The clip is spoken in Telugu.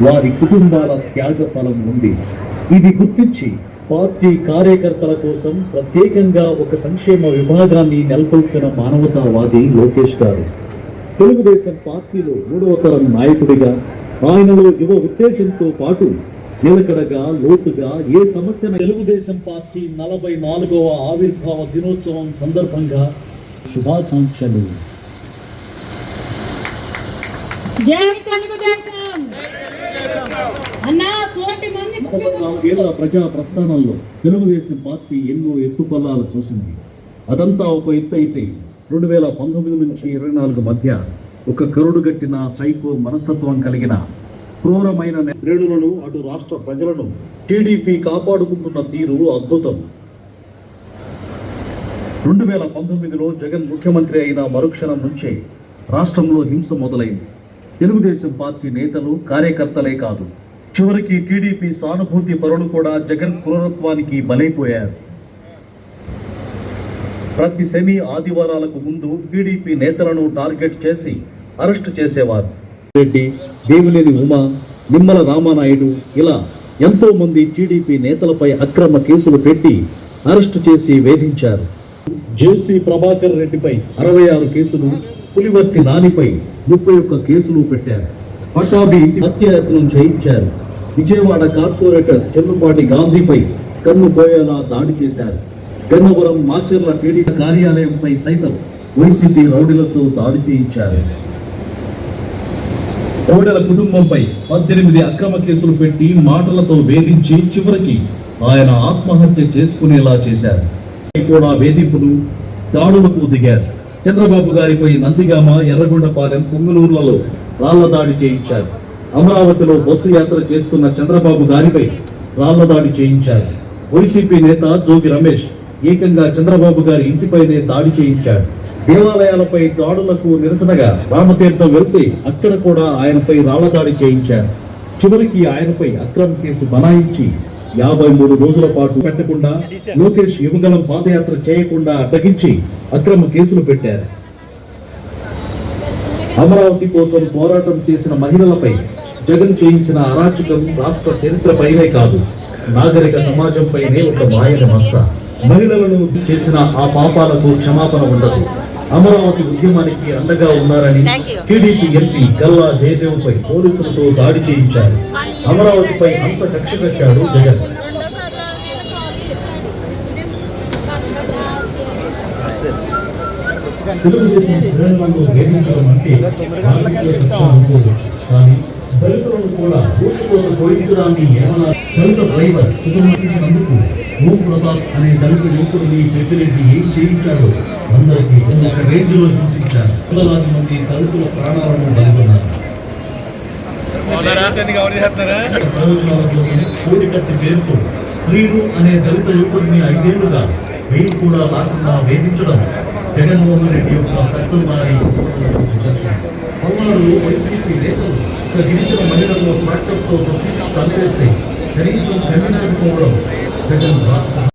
వారి కుటుంబాల త్యాగ ఫలం ఉంది. ఇది గుర్తించి పార్టీ కార్యకర్తల కోసం ప్రత్యేకంగా ఒక సంక్షేమ విభాగాన్ని నెలకొల్పిన మానవతావాది లోకేష్ గారు. తెలుగుదేశం పార్టీలో 3వ తరం నాయకుడిగా ఆయనలో యువ ఉద్దేశంతో పాటు నిలకడగా లోతుగా ఏ సమస్య. తెలుగుదేశం పార్టీ 44వ ఆవిర్భావ దినోత్సవం సందర్భంగా శుభాకాంక్షలు. ప్రజా ప్రస్థానంలో తెలుగుదేశం పార్టీ ఎన్నో ఎత్తుపల్లాలు చూసింది. అదంతా ఒక ఎత్తు అయితే 2019 నుంచి 24 మధ్య ఒక కరుడుగట్టిన సైకో మనస్తత్వం కలిగిన క్రూరమైన శ్రేణులను అటు రాష్ట్ర ప్రజలను టీడీపీ కాపాడుకుంటున్న తీరు అద్భుతం. 2019లో జగన్ ముఖ్యమంత్రి అయిన మరుక్షణం నుంచే రాష్ట్రంలో హింస మొదలైంది. తెలుగుదేశం పార్టీ నేతలు కార్యకర్తలే కాదు, చివరికి టీడీపీ సానుభూతి పరులు కూడా జగన్ క్రూరత్వానికి బలైపోయారు. ప్రతి శని ఆదివారాలకు ముందు టీడీపీ నేతలను టార్గెట్ చేసి అరెస్టు చేసేవారు. రెడ్డి, దేవినేని ఉమా, నిమ్మల రామానాయుడు ఇలా ఎంతో మంది టీడీపీ నేతలపై అక్రమ కేసులు పెట్టి అరెస్టు చేసి వేధించారు. జేసీ ప్రభాకర్ రెడ్డిపై 66 కేసులు, పులివర్తి నానిపై 31 కేసులు పెట్టారు. పట్టాభి ఇంటి హత్యాయత్నం చేయించారు. విజయవాడ కార్పొరేటర్ చెన్నుపాటి గాంధీపై కన్ను పోయేలా దాడి చేశారు. గన్నవరం మాచర్ల టీడీపీ కార్యాలయంపై సైతం వైసీపీ రౌడీలతో దాడి చేయించారు. రౌడీల కుటుంబంపై 18 అక్రమ కేసులు పెట్టి మాటలతో వేధించి చివరికి ఆయన ఆత్మహత్య చేసుకునేలా చేశారు. కూడా వేధింపులు, దాడులకు దిగారు. చంద్రబాబు గారిపై నందిగామ, ఎర్రగొండపాలెం, పొంగలూరులలో రాళ్ల దాడి చేయించారు. అమరావతిలో బస్సు యాత్ర చేస్తున్న చంద్రబాబు గారిపై రాళ్ల దాడి చేయించారు. వైసీపీ నేత జోగి రమేష్ ఏకంగా చంద్రబాబు గారి ఇంటిపైనే దాడి చేయించాడు. దేవాలయాలపై దాడులకు నిరసనగా రామతీర్థం వెళ్తే అక్కడ కూడా ఆయనపై రాళ్ల దాడి చేయించారు. చివరికి ఆయనపై అక్రమ కేసు బనాయించి 53 రోజుల పాటు పెట్టకుండా, లోకేష్ యువగలం పాదయాత్ర చేయకుండా అడ్డగించి అక్రమ కేసులు పెట్టారు. అమరావతి కోసం పోరాటం చేసిన మహిళలపై జగన్ చేయించిన అరాచకం రాష్ట్ర చరిత్రపైనే కాదు, నాగరిక సమాజంపైనే ఒక మాయన మచ్చ. మహిళలను చేసిన ఆ పాపాలకు క్షమాపణ ఉండదు. అమరావతి ఉద్యమానికి అండగా ఉన్నారని టీడీపీ ఎంపీ గల్లా జయదేవ్పై పోలీసులతో దాడి చేయించారు. అమరావతిపై అంత కక్ష కట్టాడు జగన్. తెలుగుదేశం శ్రేణులను వేధించడం అంటే రాజకీయ కక్ష అనుకోవచ్చు, కానీ దళితులను కూడా ఊచుకోలు పోయించడాన్ని ఏమన్నా దళిత డ్రైవర్ సుగమతించినందుకు ఓం ప్రతాప్ అనే దళిత యువకుడిని పెద్దిరెడ్డి ఏం చేయించాడో అందరికీ ఒక రేంజ్ లో హింసించారు. వందలాది మంది దళితుల ప్రాణాలను బలిగొన్నారు. ప్రయోజనాల కోసం కోడికట్టి పేరుతో శ్రీను అనే దళిత యువకుడిని 5 ఏళ్లుగా వెయ్యి కూడా లేకుండా వేధించడం జగన్మోహన్ రెడ్డి యొక్క పెట్టుబడి నిదర్శనం. పల్నాడులో వైసీపీ నేతలు ఒక గిరిజన మహిళలను ట్రాక్టర్తో దొక్కించి చంపేస్తే కనీసం ఖండించకపోవడం జగన్ రాక్షస